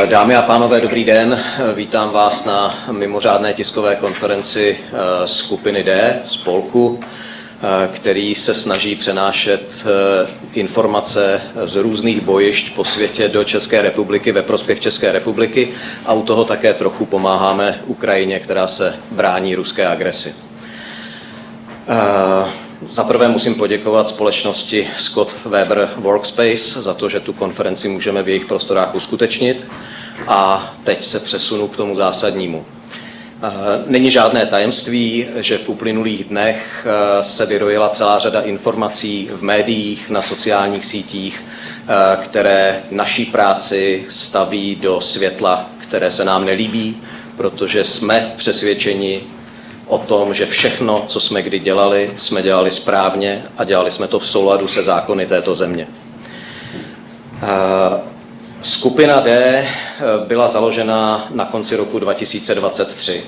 Dámy a pánové, dobrý den. Vítám vás na mimořádné tiskové konferenci skupiny D, spolku, který se snaží přenášet informace z různých bojišť po světě do České republiky ve prospěch České republiky a u toho také trochu pomáháme Ukrajině, která se brání ruské agresi. Za prvé musím poděkovat společnosti Scott Weber Workspace za to, že tu konferenci můžeme v jejich prostorách uskutečnit. A teď se přesunu k tomu zásadnímu. Není žádné tajemství, že v uplynulých dnech se vyrojila celá řada informací v médiích, na sociálních sítích, které naší práci staví do světla, které se nám nelíbí, protože jsme přesvědčeni o tom, že všechno, co jsme kdy dělali, jsme dělali správně a dělali jsme to v souladu se zákony této země. Skupina D byla založena na konci roku 2023.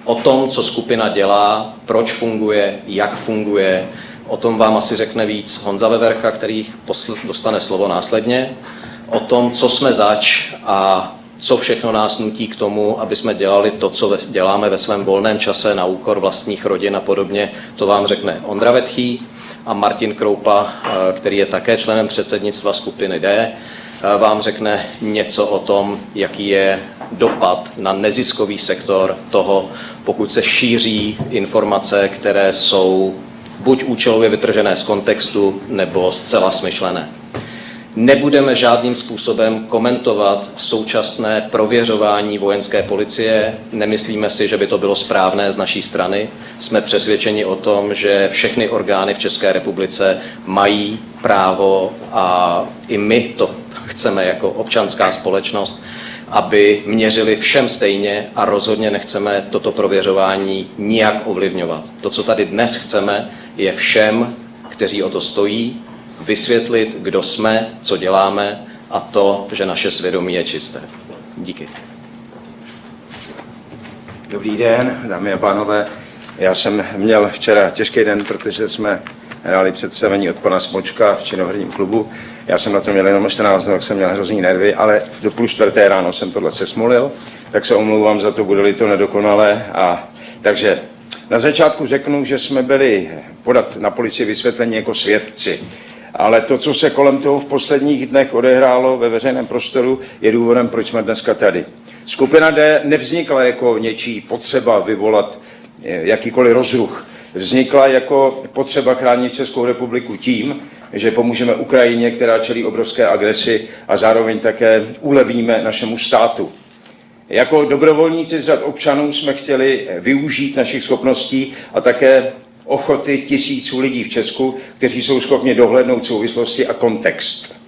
O tom, co skupina dělá, proč funguje, jak funguje, o tom vám asi řekne víc Honza Veverka, který dostane slovo následně. O tom, co jsme zač a co všechno nás nutí k tomu, aby jsme dělali to, co děláme ve svém volném čase na úkor vlastních rodin a podobně, to vám řekne Ondra Vetchý a Martin Kroupa, který je také členem předsednictva skupiny D, vám řekne něco o tom, jaký je dopad na neziskový sektor toho, pokud se šíří informace, které jsou buď účelově vytržené z kontextu, nebo zcela smyšlené. Nebudeme žádným způsobem komentovat současné prověřování vojenské policie. Nemyslíme si, že by to bylo správné z naší strany. Jsme přesvědčeni o tom, že všechny orgány v České republice mají právo a i my to chceme jako občanská společnost, aby měřili všem stejně a rozhodně nechceme toto prověřování nijak ovlivňovat. To, co tady dnes chceme, je všem, kteří o to stojí, vysvětlit, kdo jsme, co děláme a to, že naše svědomí je čisté. Díky. Dobrý den, dámy a pánové. Já jsem měl včera těžký den, protože jsme hráli představení od pana Smočka v činoherním klubu. Já jsem na to měl jenom 14 dnů, tak jsem měl hrozný nervy, ale do 3:30 ráno jsem tohle sesmolil, tak se omlouvám za to, bude-li to nedokonalé. Takže na začátku řeknu, že jsme byli podat na policii vysvětlení jako svědci. Ale to, co se kolem toho v posledních dnech odehrálo ve veřejném prostoru, je důvodem, proč jsme dneska tady. Skupina D nevznikla jako něčí potřeba vyvolat jakýkoliv rozruch. Vznikla jako potřeba chránit Českou republiku tím, že pomůžeme Ukrajině, která čelí obrovské agresi a zároveň také ulevíme našemu státu. Jako dobrovolníci z řad občanů jsme chtěli využít našich schopností a také ochoty tisíců lidí v Česku, kteří jsou schopni dohlédnout souvislosti a kontext.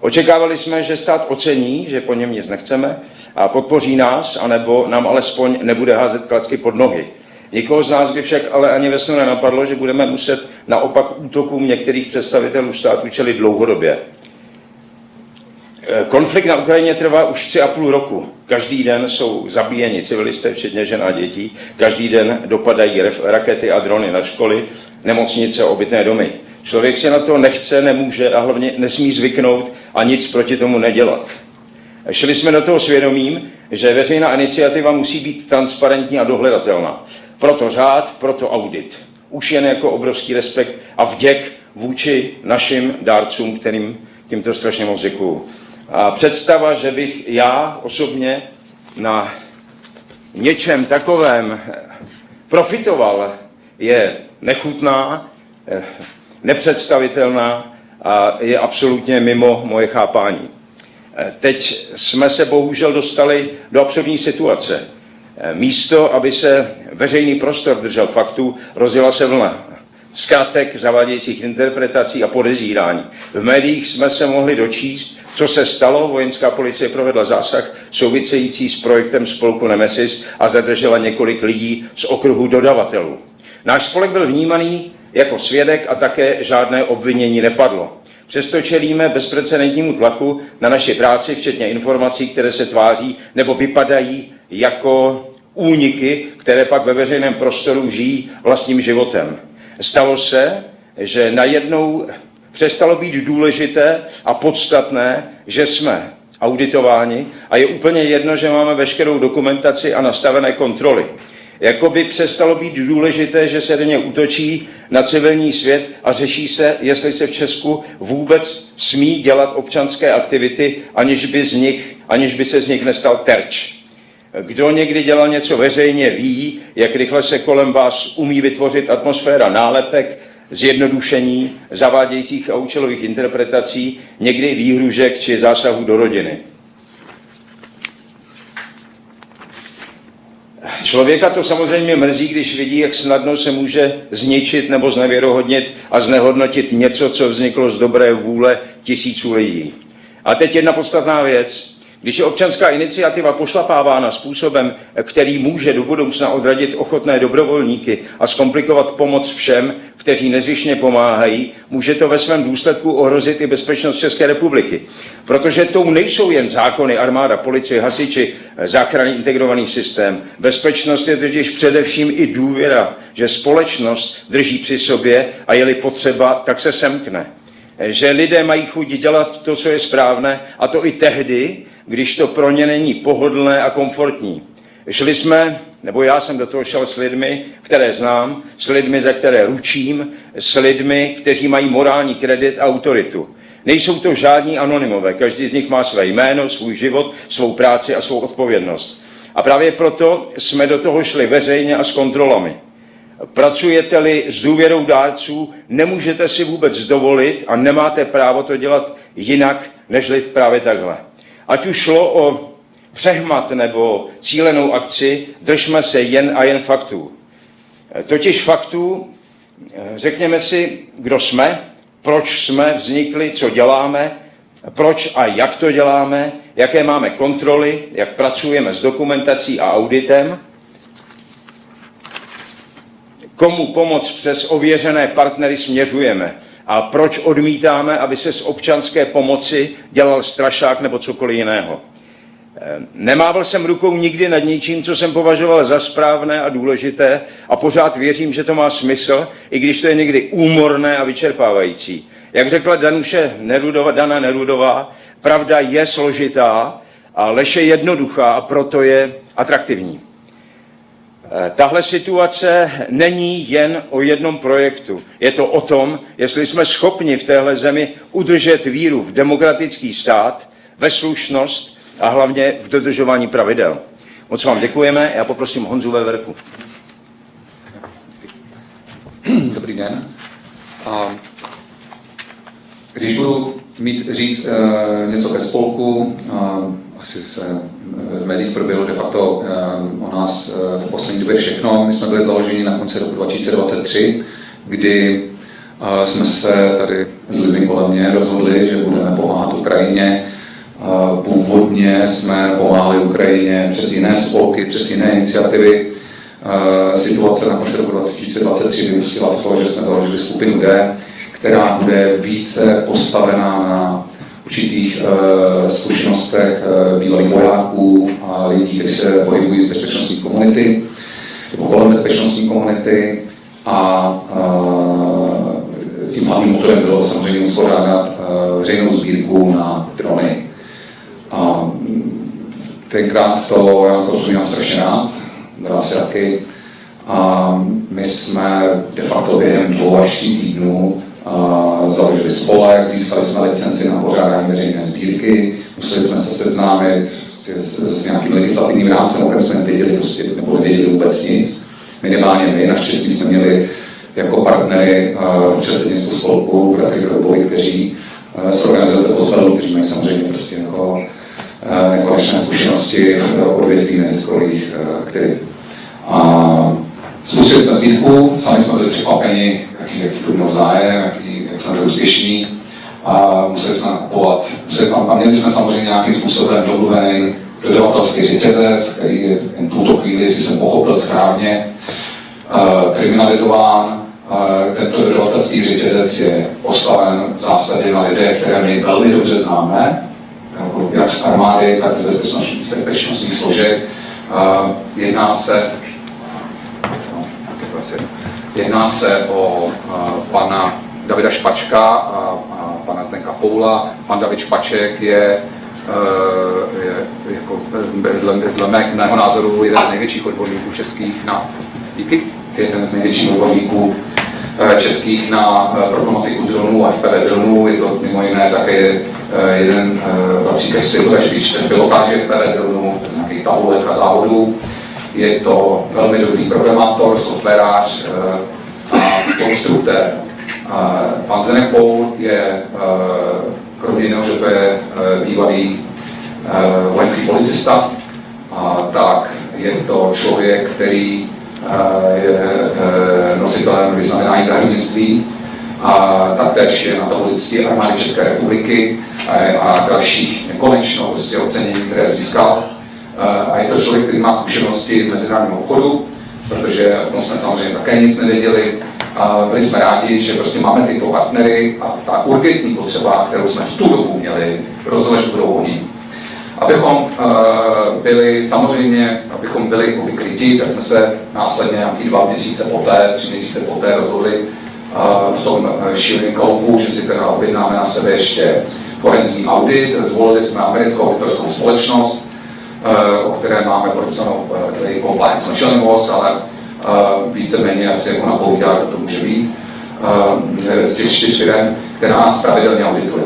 Očekávali jsme, že stát ocení, že po něm nic nechceme a podpoří nás, anebo nám alespoň nebude házet klacky pod nohy. Nikoho z nás by však ale ani ve snu nenapadlo, že budeme muset naopak útokům některých představitelů státu čelit dlouhodobě. Konflikt na Ukrajině trvá už 3,5 roku. Každý den jsou zabíjeni civilisté, včetně žen a dětí. Každý den dopadají rakety a drony na školy, nemocnice a obytné domy. Člověk si na to nechce, nemůže a hlavně nesmí zvyknout a nic proti tomu nedělat. Šli jsme do toho svědomím, že veřejná iniciativa musí být transparentní a dohledatelná. Proto řád, proto audit. Už jen jako obrovský respekt a vděk vůči našim dárcům, kterým tímto strašně moc děkuju. A představa, že bych já osobně na něčem takovém profitoval, je nechutná, nepředstavitelná a je absolutně mimo moje chápání. Teď jsme se bohužel dostali do absurdní situace. Místo, aby se veřejný prostor držel faktů, rozjela se vlna zkratek, zavádějících interpretací a podezírání. V médiích jsme se mohli dočíst, co se stalo. Vojenská policie provedla zásah související s projektem spolku Nemesis a zadržela několik lidí z okruhu dodavatelů. Náš spolek byl vnímaný jako svědek a také žádné obvinění nepadlo. Přesto čelíme bezprecedentnímu tlaku na naši práci, včetně informací, které se tváří nebo vypadají jako úniky, které pak ve veřejném prostoru žijí vlastním životem. Stalo se, že najednou přestalo být důležité a podstatné, že jsme auditováni a je úplně jedno, že máme veškerou dokumentaci a nastavené kontroly. Jakoby přestalo být důležité, že se denně útočí na civilní svět a řeší se, jestli se v Česku vůbec smí dělat občanské aktivity, aniž by se z nich nestal terč. Kdo někdy dělal něco veřejně, ví, jak rychle se kolem vás umí vytvořit atmosféra nálepek, zjednodušení, zavádějících a účelových interpretací, někdy výhružek či zásahů do rodiny. Člověka to samozřejmě mrzí, když vidí, jak snadno se může zničit nebo znevěrohodnit a znehodnotit něco, co vzniklo z dobré vůle tisíců lidí. A teď jedna podstatná věc. Když je občanská iniciativa pošlapávána způsobem, který může do budoucna odradit ochotné dobrovolníky a zkomplikovat pomoc všem, kteří nezvyšně pomáhají, může to ve svém důsledku ohrozit i bezpečnost České republiky. Protože tou nejsou jen zákony, armáda, policie, hasiči, záchranný integrovaný systém. Bezpečnost je totiž především i důvěra, že společnost drží při sobě a je-li potřeba, tak se semkne. Že lidé mají chuť dělat to, co je správné, a to i tehdy, když to pro ně není pohodlné a komfortní. Šli jsme, nebo já jsem do toho šel s lidmi, které znám, s lidmi, za které ručím, s lidmi, kteří mají morální kredit a autoritu. Nejsou to žádní anonymové, každý z nich má své jméno, svůj život, svou práci a svou odpovědnost. A právě proto jsme do toho šli veřejně a s kontrolami. Pracujete-li s důvěrou dárců, nemůžete si vůbec dovolit a nemáte právo to dělat jinak, nežli právě takhle. Ať už šlo o přehmat nebo cílenou akci, držme se jen a jen faktů. Totiž faktů, řekněme si, kdo jsme, proč jsme vznikli, co děláme, proč a jak to děláme, jaké máme kontroly, jak pracujeme s dokumentací a auditem, komu pomoc přes ověřené partnery směřujeme a proč odmítáme, aby se z občanské pomoci dělal strašák nebo cokoliv jiného. Nemával jsem rukou nikdy nad ničím, co jsem považoval za správné a důležité a pořád věřím, že to má smysl, i když to je někdy úmorné a vyčerpávající. Jak řekla Dana Nerudová, pravda je složitá a lež je jednoduchá a proto je atraktivní. Tahle situace není jen o jednom projektu. Je to o tom, jestli jsme schopni v téhle zemi udržet víru v demokratický stát, ve slušnost a hlavně v dodržování pravidel. Moc vám děkujeme, já poprosím Honzu Veverku. Dobrý den. Když budu říct něco ke spolku, asi se v médiích proběhlo de facto o nás v poslední době všechno. My jsme byli založeni na konci roku 2023, kdy jsme se tady s lidmi kolem mě rozhodli, že budeme pomáhat Ukrajině. Původně jsme pomáhali Ukrajině přes jiné spolky, přes jiné iniciativy. Situace na konci roku 2023 vyústila v to, že jsme založili skupinu D, která bude více postavená na určitých zkušenostech bývalých vojáků a lidí, kteří se pohybují z bezpečnostní komunity, nebo kolem bezpečnostní komunity a tím hlavním motorem bylo samozřejmě uspořádat veřejnou sbírku na drony. A tenkrát to, já to vzpomínám strašně rád, byla si taky, a my jsme de facto během 2 až 3 týdnů založili spolek, získali jsme licenci na pořádání veřejné sbírky, museli jsme se seznámit s nějakým legislativním rámcem, o kterém jsme nevěděli, nebo nevěděli vůbec nic. Minimálně my, naštěstí jsme měli jako partnery předsednictvu spolku Bratry Kroupovi, kteří z organizace pozvedli, kteří mají samozřejmě prostě jako nekonečné zkušenosti v odvětví neziskových aktivit. Spustili jsme sbírku, sami jsme byli překvapeni, jaký to měl zájem, jak jsme byli úspěšní a museli jsme nakupovat. A měli jsme samozřejmě nějakým způsobem domluvený dodavatelský řetězec, který je jen tuto chvíli, jestli jsem pochopil správně, kriminalizován. Tento dodavatelský řetězec je postaven v zásadě na lidé, které my velmi dobře známe, jak z armády, tak z bezpečnostních složek. Jedná se o pana Davida Špačka a pana Zdenka Poula. Pan David Špaček je jako dle mého názoru jeden z největších odborníků českých na jeden z největších odborníků českých na problematiku dronů a FPV dronů. Je to mimo jiné také jeden patří ke světové špičce pilotáže FPV dronů, nějakých tabulek a závodů. Je to velmi dobrý programátor, softwarář a konstruktér. Pan Zdeněk Poul je, kromě jiného, že to je bývalý vojenský policista, tak je to člověk, který je nositelem vyznamenání za hrdinství a taktéž je na tabulce Armády České republiky a dalších nekonečno prostě ocenění, které získal. A je to člověk, který má zkušenosti z mezinárodního obchodu, protože o tom jsme samozřejmě také nic nevěděli. A byli jsme rádi, že prostě máme tyto partnery a ta urgentní potřeba, kterou jsme v tu dobu měli, rozlež budou oni. Abychom byli vykryti, tak jsme se následně nějaký 2 měsíce poté, 3 měsíce poté rozhodli v tom šíleném kalupu, že si teda objednáme na sebe ještě forenzní audit. Zvolili jsme americkou auditorskou společnost, o které máme podepsanou compliance mlčenlivost, ale víceméně asi jako napovídá, kdo to může být, z těch 4 firem, která nás pravidelně audituje.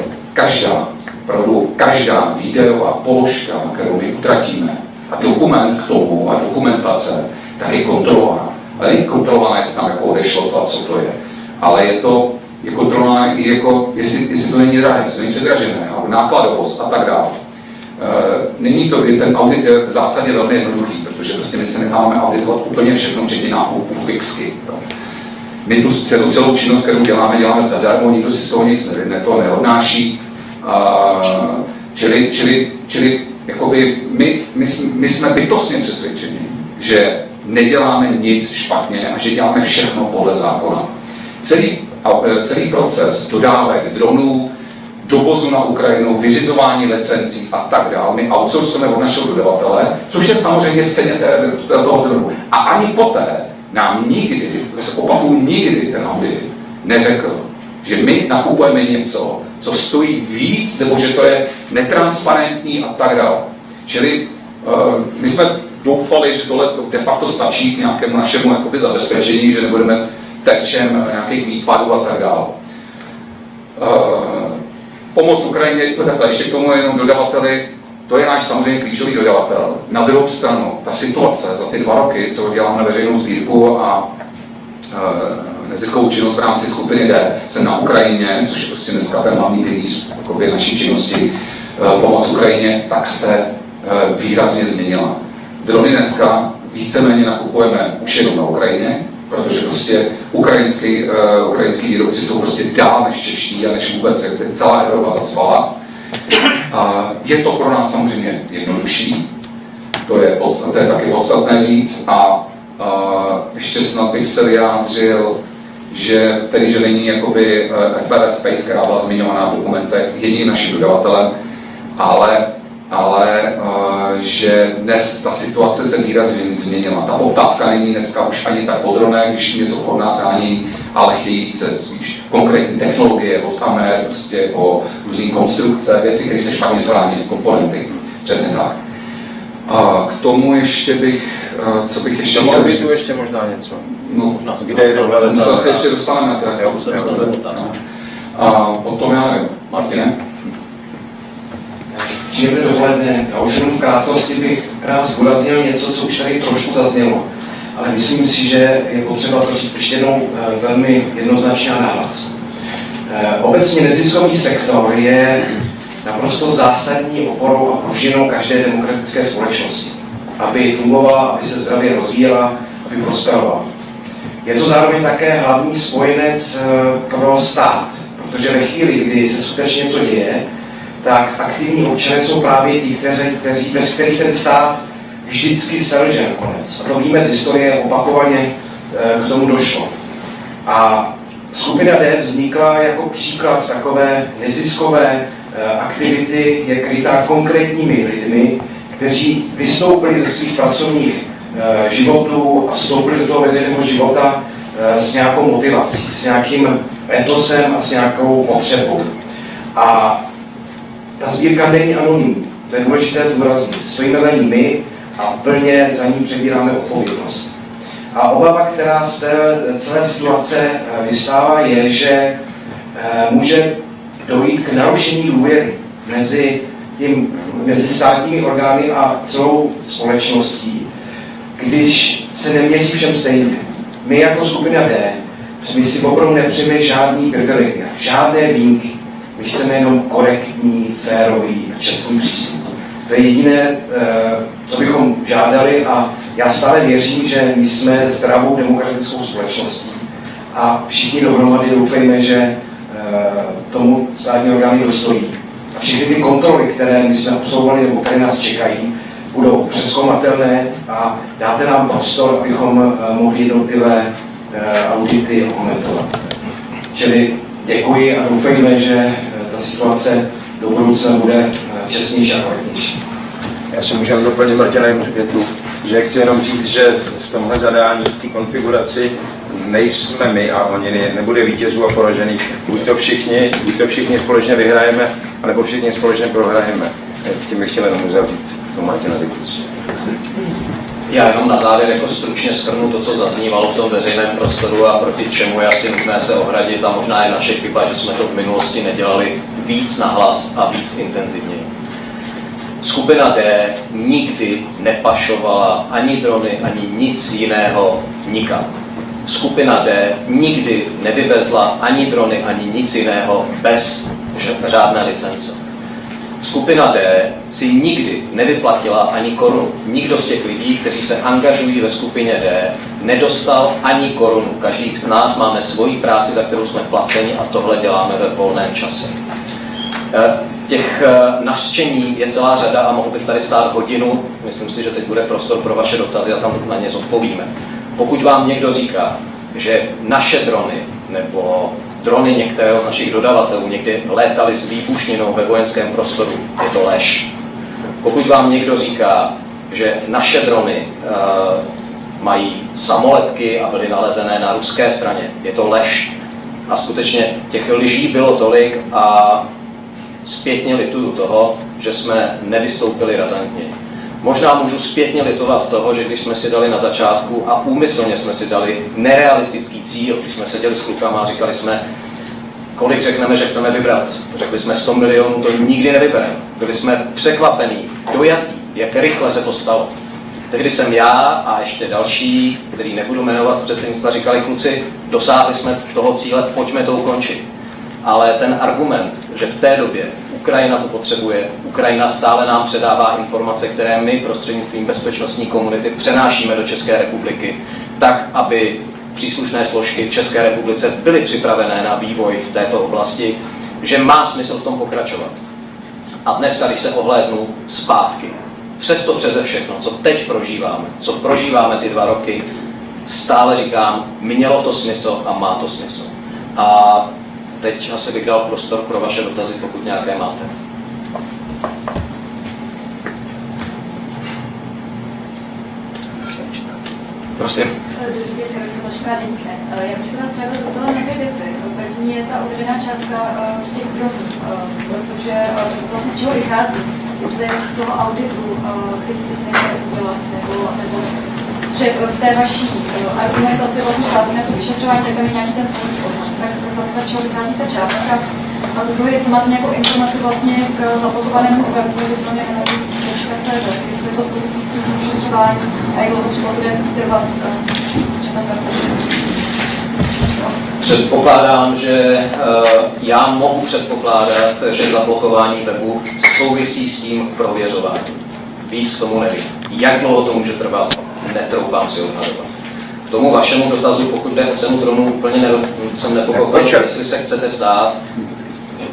Každá výdajová položka, kterou my utratíme, a dokument k tomu, a dokumentace, tak je kontrolovaná. Ale není kontrolovaná, jestli tam jako odešlo to a co to je. Ale je kontrolovaná i jako, jestli to není drahé, jestli to není předražené, nákladovost a tak dále. Ten audit je v zásadě velmi jednoduchý, protože prostě my se necháme auditovat úplně všechno, včetně nákupů fixky. My tu celou činnost, kterou děláme zadarmo, nikdo si z toho nic neodnáší. Čili jakoby my jsme bytostně přesvědčeni, že neděláme nic špatně a že děláme všechno podle zákona. Celý proces dodávek dronů, dovozu na Ukrajinu, vyřizování licencí a tak dále, my outsourcujeme od našeho dodavatele, což je samozřejmě v ceně toho dronu. A ani poté nám nikdy, zase opakuju, nikdy ten audit neřekl, že my nakupujeme něco, co stojí víc, nebo že to je netransparentní a tak dále. Čili my jsme doufali, že tohle de facto stačí k nějakému našemu jakoby zabezpečení, že nebudeme terčem nějakých výpadů a tak dále. Pomoc Ukrajině, takhle ještě k tomu jenom dodavateli, to je náš samozřejmě klíčový dodavatel. Na druhou stranu, ta situace za ty 2 roky, co děláme veřejnou sbírku a neziskovou činnost v rámci skupiny D, se na Ukrajině, což je prostě dneska ten hlavní pilíř naší činnosti, pomoc Ukrajině, tak se výrazně změnila. Drony dneska víceméně nakupujeme už jenom na Ukrajině, protože prostě ukrajinský výrobci jsou prostě dál než čeští a než vůbec celá Evropa zaspala. Je to pro nás samozřejmě jednodušší, to je taky podstatné říct a ještě snad bych se vyjádřil, že není jakoby FPV Space, která byla zmiňovaná v dokumentech, jediným naším dodavatelem, ale že dnes ta situace se výrazně změnila. Ta poptávka není dneska už ani tak po dronech, když něco od nás ani, ale chtějí více spíš konkrétní technologie od kamer, prostě o různý konstrukce, věci, které se špatně srání, komponenty. Přesně tak. A k tomu ještě bych, co bych ještě chtěl říct. Ještě možná něco. No, možná se ještě dostaneme. A potom já nevím. Martine? Příjemné dopoledne. Já už jenom v krátkosti bych rád zdůraznil něco, co už tady trošku zaznělo. Ale myslím si, že je potřeba to říct ještě jednou velmi jednoznačně a nahlas. Obecně neziskový sektor je naprosto zásadní oporou a pružinou každé demokratické společnosti. Aby fungovala, aby se zdravě rozvíjela, aby prosperovala. Je to zároveň také hlavní spojenec pro stát, protože ve chvíli, kdy se skutečně něco děje, tak aktivní občané jsou právě ti, bez kterých ten stát vždycky selže nakonec. A to víme z historie, opakovaně k tomu došlo. A skupina D vznikla jako příklad takové neziskové aktivity, je krytá konkrétními lidmi, kteří vystoupili ze svých pracovních životů a vstoupili do toho veřejného života s nějakou motivací, s nějakým etosem a s nějakou potřebou. A ta sbírka není anonymní. To je důležité zdůraznit. Stojíme za ní my a plně za ní přebíráme odpovědnost. A obava, která z té celé situace vystává, je, že může dojít k narušení důvěry mezi státními orgány a celou společností, když se neměří všem stejně. My jako skupina D, my si opravdu nepřijeme žádný privilegia, žádné výjimky. My chceme jenom korektní, férový a čestný přístup. To je jediné, co bychom žádali, a já stále věřím, že my jsme zdravou demokratickou společností a všichni dohromady doufejme, že tomu státní orgány dostojí. A všechny ty kontroly, které my jsme absolvovali nebo které nás čekají, budou přezkoumatelné a dáte nám prostor, abychom mohli jednotlivé audity komentovat. Čili děkuji a doufejme, že ta situace do budoucna bude čestnější a korektnější. Já si můžu doplnit, Martina, jednu větu, že chci jenom říct, že v tomhle zadání, v té konfiguraci nejsme my a oni, nebude vítězů a poražených. Buď to všichni společně vyhrajeme, anebo všichni společně prohrajeme. Tím bych chtěl jenom uzavřít to Martina diskusi. Já jenom na závěr jako stručně shrnu to, co zaznívalo v tom veřejném prostoru a proti čemu je asi nutné se ohradit, a možná je naše chyba, že jsme to v minulosti nedělali víc nahlas a víc intenzivněji. Skupina D nikdy nepašovala ani drony, ani nic jiného nikam. Skupina D nikdy nevyvezla ani drony, ani nic jiného bez řádné licence. Skupina D si nikdy nevyplatila ani korunu. Nikdo z těch lidí, kteří se angažují ve skupině D, nedostal ani korunu. Každý z nás máme svoji práci, za kterou jsme placeni, a tohle děláme ve volném čase. Těch nařčení je celá řada a mohl bych tady stát hodinu. Myslím si, že teď bude prostor pro vaše dotazy a tam na ně zodpovíme. Pokud vám někdo říká, že naše drony nebo drony některého z našich dodavatelů někdy létaly s výbušninou ve vojenském prostoru, je to lež. Pokud vám někdo říká, že naše drony mají samolepky a byly nalezené na ruské straně, je to lež. A skutečně těch lží bylo tolik a zpětně lituju toho, že jsme nevystoupili razantně. Možná můžu zpětně litovat toho, že když jsme si dali na začátku a úmyslně jsme si dali nerealistický cíl, když jsme seděli s klukama a říkali jsme, kolik řekneme, že chceme vybrat. Řekli jsme 100 milionů, to nikdy nevybereme. Byli jsme překvapení, dojatí, jak rychle se to stalo. Tehdy jsem já a ještě další, který nebudu jmenovat z předsednictva, říkali, kluci, dosáhli jsme toho cíle, pojďme to ukončit. Ale ten argument, že v té době Ukrajina to potřebuje, Ukrajina stále nám předává informace, které my prostřednictvím bezpečnostní komunity přenášíme do České republiky, tak, aby příslušné složky v České republice byly připravené na vývoj v této oblasti, že má smysl v tom pokračovat. A dneska, když se ohlédnu zpátky, přesto přeze všechno, co teď prožíváme, co prožíváme ty 2 roky, stále říkám, mělo to smysl a má to smysl. A teď asi bych dal prostor pro vaše dotazy, pokud nějaké máte. Prosím. Já bych se vás ráda zeptala na 2 věci. První je ta uvedená částka těch dronů, protože vlastně z čeho vychází? Jestli z toho auditu, který jste si nechali udělat, nebo že v té vaší argumentaci vlastně státu na to vyšetřování, tak tam je nějaký ten celý odhad. Tak z čeho vychází ta částka? A za druhé, jestli máte nějakou informaci vlastně k zablokovanému webu Genesis.cz, jestli to souvisí s tím vyšetřováním a jak dlouho třeba bude trvat, že tam Předpokládám, že já mohu předpokládat, že zablokování webu souvisí s tím prověřováním. Víc k tomu nevím. Jak dlouho to může trvat, netroufám si odhadovat. K tomu vašemu dotazu, pokud jde o cenu dronu, úplně jsem nepochopil, jestli se chcete ptát.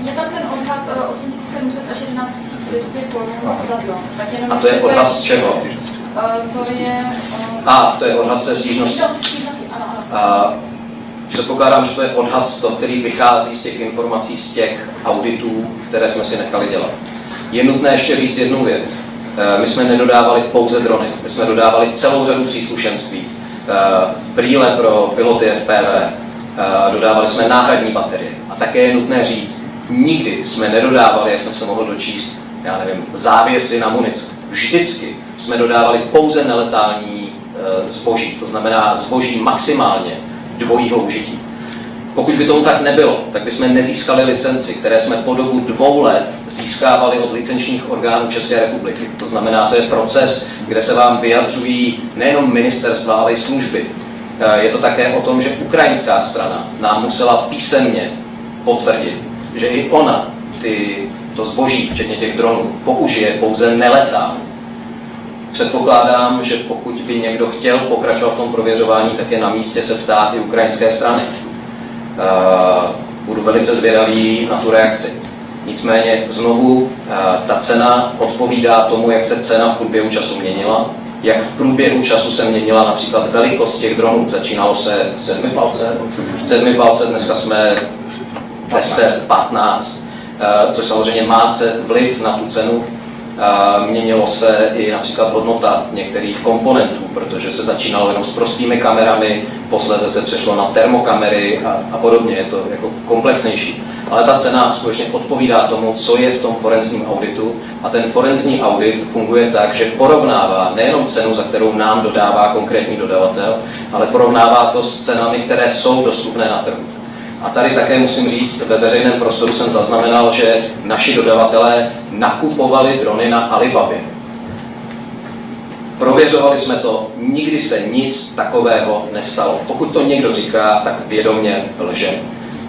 Je tam ten odhad 8700 až 11200 korun za dron. A to je odhad z čeho? To je... To je odhad z té stížnosti. Předpokládám, že to je odhad, který vychází z těch informací, z těch auditů, které jsme si nechali dělat. Je nutné ještě říct jednu věc. My jsme nedodávali pouze drony, my jsme dodávali celou řadu příslušenství. Brýle pro piloty FPV, dodávali jsme náhradní baterie. A také je nutné říct, nikdy jsme nedodávali, jak jsem se mohl dočíst, já nevím, závěsy na munici. Vždycky jsme dodávali pouze neletální zboží, to znamená zboží maximálně dvojího užití. Pokud by tomu tak nebylo, tak bychom nezískali licenci, které jsme po dobu 2 let získávali od licenčních orgánů České republiky. To znamená, to je proces, kde se vám vyjadřují nejenom ministerstva, ale i služby. Je to také o tom, že ukrajinská strana nám musela písemně potvrdit, že i ona to zboží, včetně těch dronů, použije pouze neletálně. Předpokládám, že pokud by někdo chtěl pokračovat v tom prověřování, tak je na místě se ptát i ukrajinské strany. Budu velice zvědavý na tu reakci. Nicméně znovu ta cena odpovídá tomu, jak se cena v průběhu času měnila, jak v průběhu času se měnila například velikost těch dronů. Začínalo se 7 palce, dneska jsme 10, 15, což samozřejmě má vliv na tu cenu. Měnilo se i například hodnota některých komponentů, protože se začínalo jenom s prostými kamerami, posledně se přešlo na termokamery a podobně, je to jako komplexnější. Ale ta cena skutečně odpovídá tomu, co je v tom forenzním auditu, a ten forenzní audit funguje tak, že porovnává nejenom cenu, za kterou nám dodává konkrétní dodavatel, ale porovnává to s cenami, které jsou dostupné na trhu. A tady také musím říct, ve veřejném prostoru jsem zaznamenal, že naši dodavatelé nakupovali drony na Alibabě. Prověřovali jsme to, nikdy se nic takového nestalo. Pokud to někdo říká, tak vědomě lže.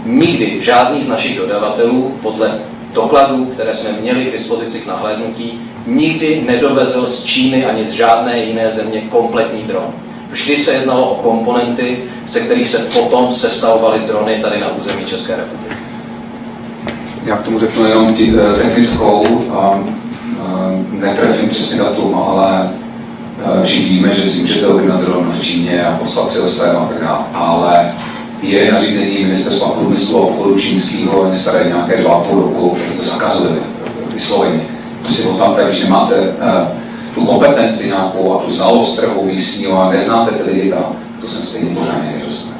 Nikdy žádný z našich dodavatelů, podle dokladů, které jsme měli k dispozici k nahlédnutí, nikdy nedovezl z Číny ani z žádné jiné země kompletní dron. Vždy se jednalo o komponenty, se kterých se potom sestavovaly drony tady na území České republiky. Já k tomu řeknu jenom technickou, netrefím přesně datum, ale všichni víme, že si můžete objednat dron v Číně a poslat si ho sem a tak dále, ale je nařízení Ministerstva průmyslu a obchodu čínského staré nějaké 2,5 roku, to zakazuje vysloveně. Prostě tam tak, když nemáte tu kompetenci nějakou a tu znalost trhu místního a neznáte ty lidi tam, to jsem stejně pořádně nedostal.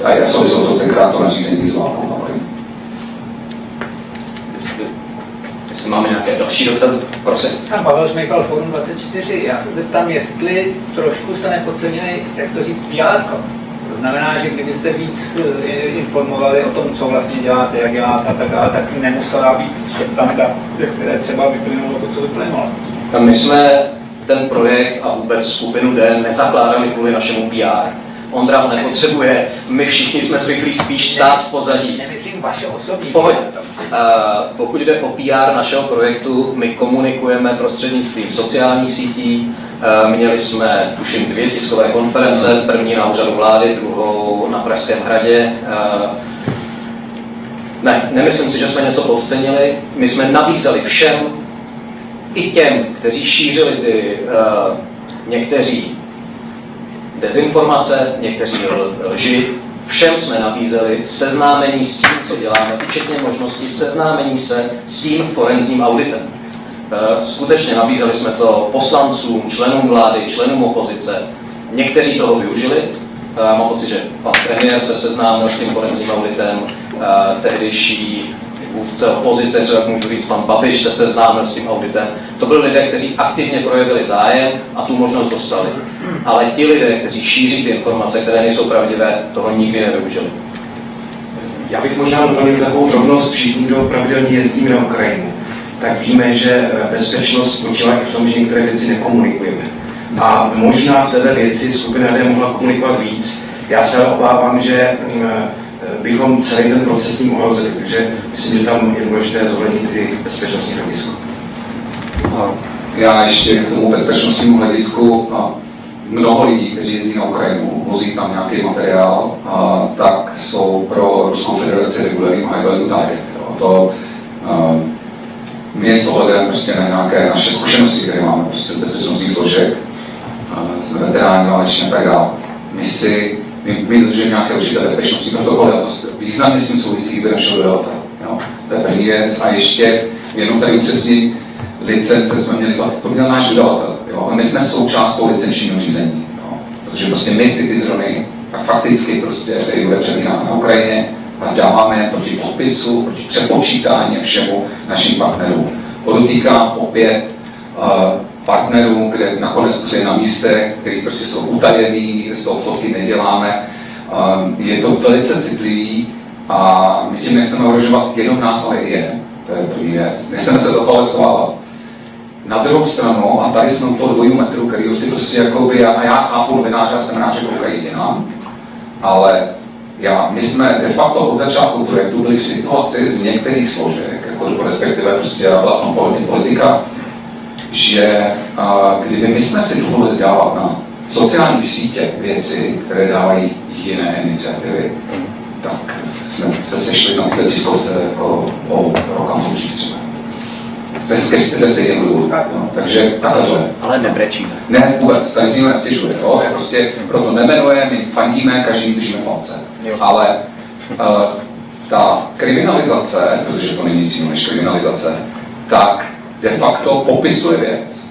A já jsem to tenkrát to nařízení z válkou. Jestli máme nějaké další dotazy, prosím. Pavel Šmejkal, Forum 24. Já se zeptám, jestli trošku jste nepodcenili, jak to říct, PR. To znamená, že kdybyste víc informovali o tom, co vlastně děláte, jak děláte a tak dále, tak nemusela být šeptanka, které třeba vyplynulo to, co vyplynulo. My jsme ten projekt a vůbec skupinu D nezakládali kvůli našemu PR. Ondra ho nepotřebuje, my všichni jsme zvyklí spíš stát v pozadí. Nemyslím vaše osobní. Pohodě. Pokud jde o PR našeho projektu, my komunikujeme prostřednictvím sociálních sítí. Měli jsme, tuším, 2 tiskové konference, první na úřadu vlády, druhou na Pražském hradě. Ne, nemyslím si, že jsme něco podcenili. My jsme nabízeli všem, i těm, kteří šířili ty někteří dezinformace, někteří lži, všem jsme nabízeli seznámení s tím, co děláme, včetně možnosti seznámení se s tím forenzním auditem. Skutečně nabízeli jsme to poslancům, členům vlády, členům opozice. Někteří toho využili. Mám pocit, že pan premiér se seznámil s tím forenzním auditem, tehdejší vůdce opozice, jak můžu říct, pan Babiš se seznámil s tím auditem. To byli lidé, kteří aktivně projevili zájem a tu možnost dostali. Ale ti lidé, kteří šíří ty informace, které nejsou pravdivé, toho nikdy nevyužili. Já bych možná doplnil takovou drobnost. Všichni, kdo pravidelně jezdíme na Ukrajinu, tak víme, že bezpečnost spočívá i v tom, že některé věci nekomunikujeme. A možná v této věci skupina D mohla komunikovat víc. Já se obávám, že bychom celý ten proces tím ohrozili, takže myslím, že tam je důležité zohlednit ty bezpečnostní hledisko. Já ještě k tomu bezpečnostnímu hledisku. Mnoho lidí, kteří jezdí na Ukrajinu, vozí tam nějaký materiál, tak jsou pro Ruskou federaci regulárním high-value target. To my s ohledem prostě na nějaké naše zkušenosti, které máme prostě z bezpečnostních složek, jsme veteráni váleční a tak dále. My držíme nějaké určité bezpečnostní protokoly a to významně s tím souvisí v našeho dodavatele. To je první věc. A ještě jenom tady upřesnit, licence jsme měli, to měl náš dodavatel. A my jsme součástkou licenčního řízení. Protože prostě my si ty drony tak fakticky prostě bude předvídáme na Ukrajině a dáváme je proti podpisu, proti přepočítání a všemu našim partnerům. Podotýkám opět partnerů, kde nakonec jsou na místech, které prostě jsou utajený, kde z toho fotky neděláme. Je to velice citlivý a my tím nechceme ohrožovat jenom nás, ale i je. To je první věc. Nechceme se do toho schovávat. Na druhou stranu, a tady jsme u toho dvojího metru, který si prostě jakoby, a já chápu novináře, jsem rád, že koukají jinam, ale my jsme de facto od začátku projektu byli v situaci z některých složek, jako respektive prostě byla tam politika, že kdyby my jsme si dovolili dávat na sociální sítě věci, které dávají jiné iniciativy, tak jsme se sešli na té tiskovce jako o rok a půl třeba. Ze stejného důvodu. No, takže takhle to je. Ale nebrečíme. Ne, vůbec, tady si nikdo nestěžuje. Prostě proto nemenujeme, my fandíme, každý držíme palce. Ale ta kriminalizace, protože to není nic jiného než kriminalizace, tak de facto popisuje věc,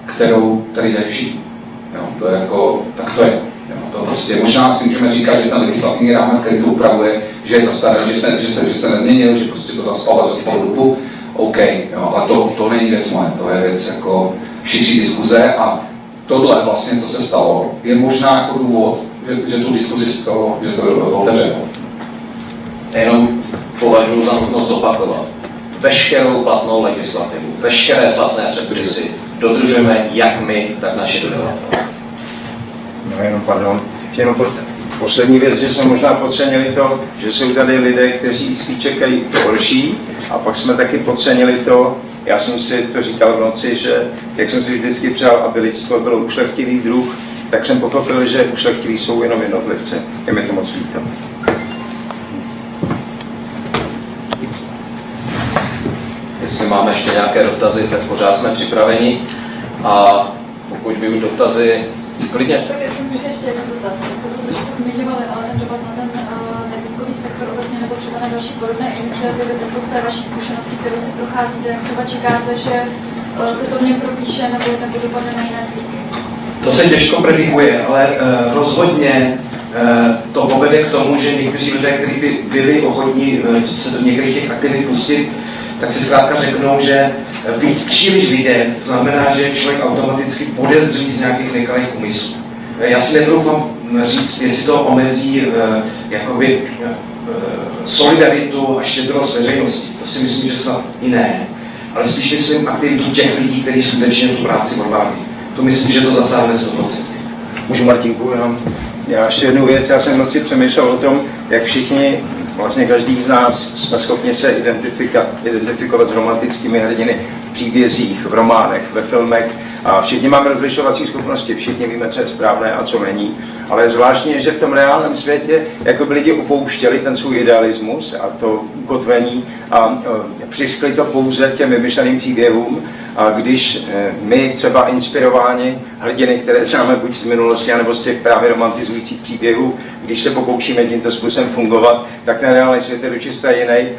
kterou tady dělají všichni. Jo, to je jako, tak to je. Jo, to prostě možná si můžeme říkat, že ten legislativní rámec, který to upravuje, že je zastaralý, že se nezměnil, že prostě to zaspalo dobu. OK, jo, ale to není věc moje, to je věc jako širší diskuze a tohle vlastně, co se stalo, je možná jako důvod, že tu diskuzi z toho, že to otevře. Jenom považuji za nutnost zopakovat. Veškerou platnou legislativu, veškeré platné předpisy dodržujeme jak my, tak naši dodavatelé. No jenom pardon, jenom poslední věc, že jsme možná podcenili to, že jsou tady lidé, kteří si čekají to horší, a pak jsme taky podcenili to, já jsem si to říkal v noci, že jak jsem si vždycky přál, aby lidstvo bylo ušlechtilý druh, tak jsem pochopil, že ušlechtilí jsou jenom jednotlivci. Je mi to moc líto. Jestli máme ještě nějaké dotazy, tak pořád jsme připraveni. A pokud by už dotazy, klidně. Tak jestli můžu ještě jeden dotaz. Jste to trošku zmiňovali, ale ten dopad na ten neziskový sektor obecně nebo třeba na další podobné iniciativy, tak z té vaší zkušenosti, kterou si procházíte, jak třeba čekáte, že se to v něm propíše nebo dopadne na jiné sbírky? To se těžko predikuje, ale rozhodně to povede k tomu, že někteří lidé, kteří by byli ochotní se do některých těch aktivit pustit, tak si zkrátka řeknou, že být příliš vidět znamená, že člověk automaticky podezří z nějakých nekalých úmyslů. Já si netroufám říct, jestli to omezí jakoby solidaritu a štědrost veřejnosti. To si myslím, že snad i ne. Ale spíš myslím aktivitu těch lidí, kteří skutečně tu práci odvádí. To myslím, že to zasáhne 100%. Můžu, Martinku, jenom. Já ještě jednu věc, já jsem v noci přemýšlel o tom, jak všichni, vlastně každý z nás, jsme schopni se identifikovat s romantickými hrdiny v příbězích, v románech, ve filmech. A všichni máme rozlišovací schopnosti, všichni víme, co je správné a co není. Ale zvláštně je, že v tom reálném světě jako by lidi opouštěli ten svůj idealismus a to ukotvení a přišli to pouze těm vymyšleným příběhům. A když my třeba inspirováni hrdiny, které známe buď z minulosti, nebo z těch právě romantizujících příběhů, když se pokoušíme tímto způsobem fungovat, tak ten reálný svět je dočista jiný.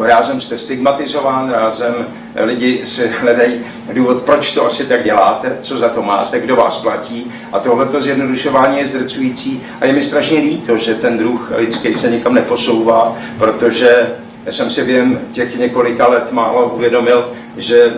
Rázem jste stigmatizován, rázem lidi si hledají důvod, proč to asi tak děláte, co za to máte, kdo vás platí. A tohleto zjednodušování je zdrcující a je mi strašně líto, že ten druh lidský se nikam neposouvá, protože jsem si během těch několika let málo uvědomil, že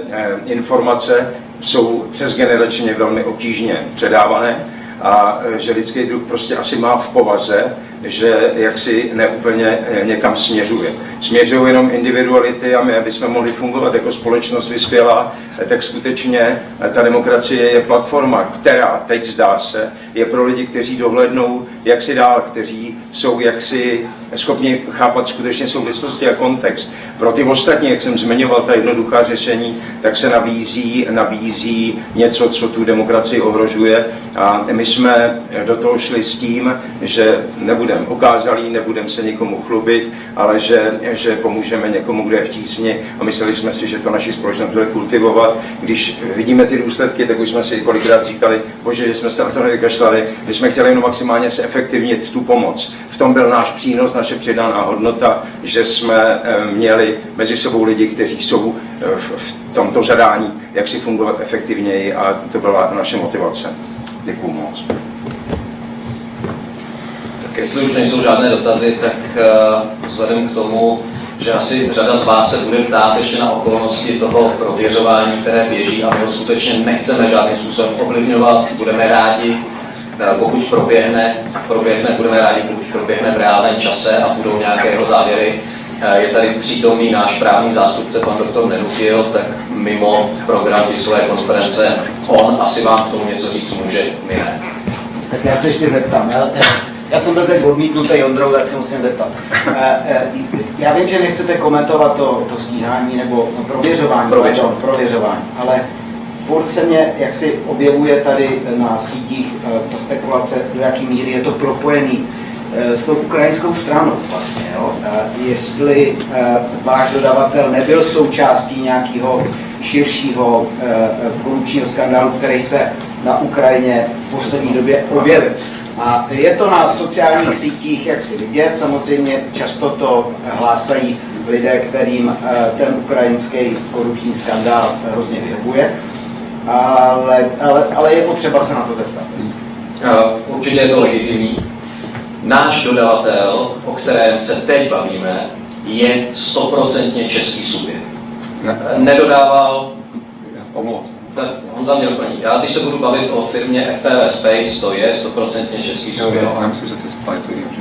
informace jsou přesgeneračně velmi obtížně předávané a že lidský druh prostě asi má v povaze, že jaksi neúplně někam směřuje. Směřují jenom individuality a my, aby jsme mohli fungovat jako společnost vyspělá, tak skutečně ta demokracie je platforma, která teď zdá se, je pro lidi, kteří dohlednou jaksi dál, kteří jsou jaksi schopni chápat skutečně souvislosti a kontext. Pro ty ostatní, jak jsem zmiňoval, ta jednoduchá řešení, tak se nabízí něco, co tu demokracii ohrožuje a my jsme do toho šli s tím, že nebudeme okázalí, nebudeme se nikomu chlubit, ale že pomůžeme někomu, kdo je v tísni a mysleli jsme si, že to naši společnost bude kultivovat. Když vidíme ty důsledky, tak už jsme si kolikrát říkali, bože, že jsme se na to nevykašlali, že jsme chtěli jenom maximálně zefektivnit tu pomoc. V tom byl náš přínos, naše přidaná hodnota, že jsme měli mezi sebou lidi, kteří jsou v tomto zadání, jak si fungovat efektivněji a to byla naše motivace. Děkuju moc. Jestli už nejsou žádné dotazy, tak vzhledem k tomu, že asi řada z vás se bude ptát ještě na okolnosti toho prověřování, které běží a my ho skutečně nechceme žádným způsobem ovlivňovat, budeme rádi, pokud proběhne, budeme rádi, pokud proběhne v reálném čase a budou nějaké jeho závěry. Je tady přítomný náš právní zástupce, pan doktor Nenutil, tak mimo program tiskové konference, on asi vám k tomu něco říct může, my ne. Tak já se ještě zeptám. Já jsem byl teď odmítnutý Ondrou, tak se musím zeptat. Já vím, že nechcete komentovat to stíhání nebo prověřování, ale furt se mě jaksi objevuje tady na sítích ta spekulace, do jaký míry je to propojený s tou ukrajinskou stranou vlastně, jo? Jestli váš dodavatel nebyl součástí nějakého širšího korupčního skandálu, který se na Ukrajině v poslední době objevil. A je to na sociálních sítích, jak si vidět, samozřejmě často to hlásají lidé, kterým ten ukrajinský korupční skandál hrozně vyhovuje, ale je potřeba se na to zeptat. Určitě je to legitimní. Náš dodavatel, o kterém se teď bavíme, je 100% český subjekt. Nedodával... Tak Honza měl plní. Já když se budu bavit o firmě FPV Space, to je 100% český subjekt. Jo, ale myslím, že se spali co jiného, že?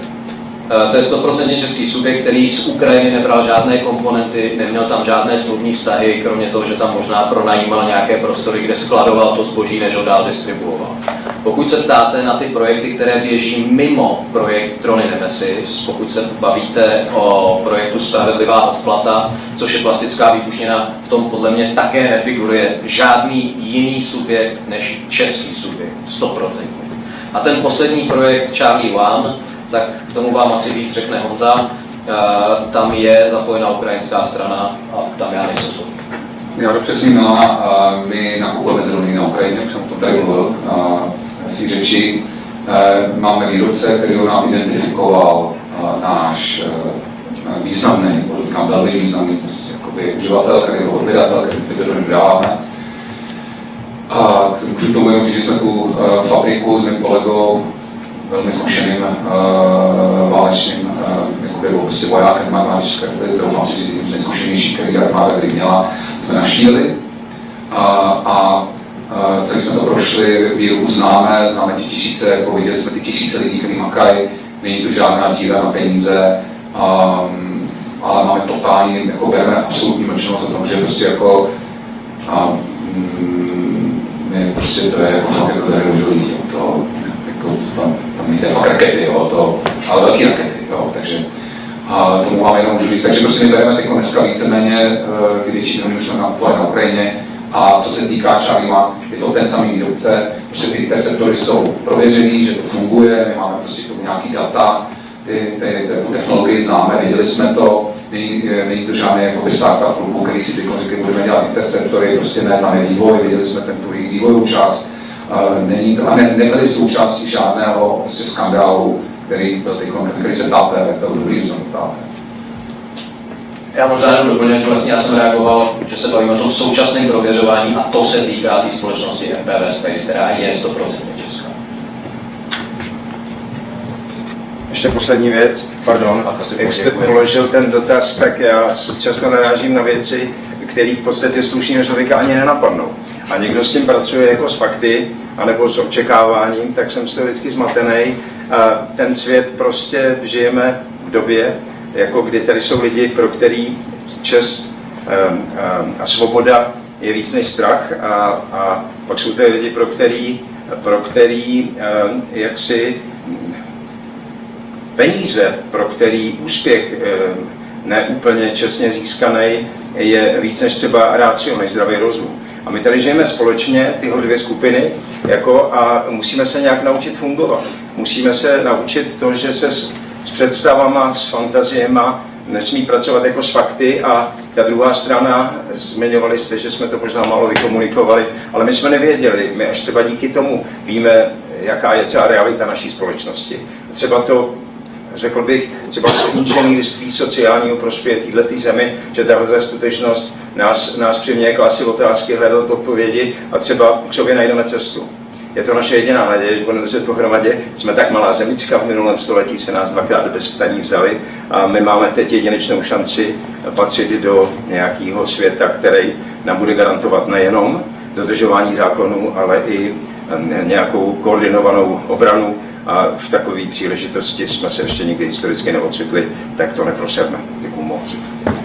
To je 100% český subjekt, který z Ukrajiny nebral žádné komponenty, neměl tam žádné smluvní vztahy, kromě toho, že tam možná pronajímal nějaké prostory, kde skladoval to zboží, než ho dál distribuoval. Pokud se ptáte na ty projekty, které běží mimo projekt Drony Nemesis, pokud se bavíte o projektu Spravedlivá odplata, což je plastická výbušnina, v tom podle mě také nefiguruje žádný jiný subjekt než český subjekt, 100%. A ten poslední projekt Charlie One, tak k tomu vám asi víc řekne Honza, tam je zapojena ukrajinská strana a tam já nejsem to. Já dopřesním Milana, my nakupujeme drony na Ukrajině, už jsem o tom tady mluvil, si řeči. Máme výrobce, který nám identifikoval náš významný, podotýkám velmi významný prostě, jakoby uživatel, který je odběratel, který ty drony dáváme. A můžu tomu jenom říct, že jsme tu fabriku s mým kolegou, velmi zkušeným válečným prostě vojákem armády České republiky, kterou mám si říct nejzkušenější, který armáda kdy měla, jsme navštívili a celý jsme to prošli, výrobu známe ty tisíce, jako viděli jsme ty tisíce lidí, kteří makají, není to žádná díra na peníze, ale máme totální, jako bereme absolutní mlčenost o tom, že prostě jako prostě to je jako fakt jako tady lidí, to tam nejde fakt rakety, jo, ale velký rakety, jo, takže tomu máme jenom můžu říct, takže prostě my bereme teď dneska víceméně, když už jsme nakupovali na Ukrajině, a co se týká Charlie One, je to ten samý výrobce, protože ty receptory jsou prověřený, že to funguje, my máme prostě k tomu nějaký data, ty technologii známe, viděli jsme to, není to žádný jako startup klubu, který si teď říkají, budeme dělat ty receptory, prostě ne, tam je vývoj, viděli jsme ten tu vývojovou část, nebyli součástí žádného prostě skandálu, který se ptáte, to druhý se ptáte. Já možná jenom doplňuji, vlastně já jsem reagoval, že se bavíme o tom současném prověřování a to se týká té společnosti FPV Space, která je 100% česká. Ještě poslední věc, pardon, jak jste položil ten dotaz, tak já často narážím na věci, které v podstatě slušného člověka ani nenapadnou. A někdo s tím pracuje jako s fakty, anebo s očekáváním, tak jsem z toho vždycky zmatený. Ten svět prostě žijeme v době, jako kdy tady jsou lidi, pro který čest a svoboda je víc než strach a pak jsou tady lidi, pro který jaksi peníze, pro který úspěch neúplně čestně získaný je víc než třeba ratio, než zdravý rozum. A my tady žijeme společně, tyhle dvě skupiny, a musíme se nějak naučit fungovat. Musíme se naučit to, že se s představama, s fantaziema nesmí pracovat jako s fakty a ta druhá strana, zmiňovali jste, že jsme to možná málo vykomunikovali, ale my jsme nevěděli, my až třeba díky tomu víme, jaká je třeba realita naší společnosti. Třeba to, řekl bych, třeba z inženýrství sociálního prospěje této zemi, že tahle skutečnost nás přiměje klasy otázky, hledat odpovědi a třeba k sobě najdeme cestu. je to naše jediná naděje, že budeme držet pohromadě. Jsme tak malá zemička, v minulém století se nás dvakrát bez ptaní vzali a my máme teď jedinečnou šanci patřit do nějakého světa, který nám bude garantovat nejenom dodržování zákonů, ale i nějakou koordinovanou obranu a v takové příležitosti jsme se ještě nikdy historicky neocitli, tak to neprosedme. Děkuju moc.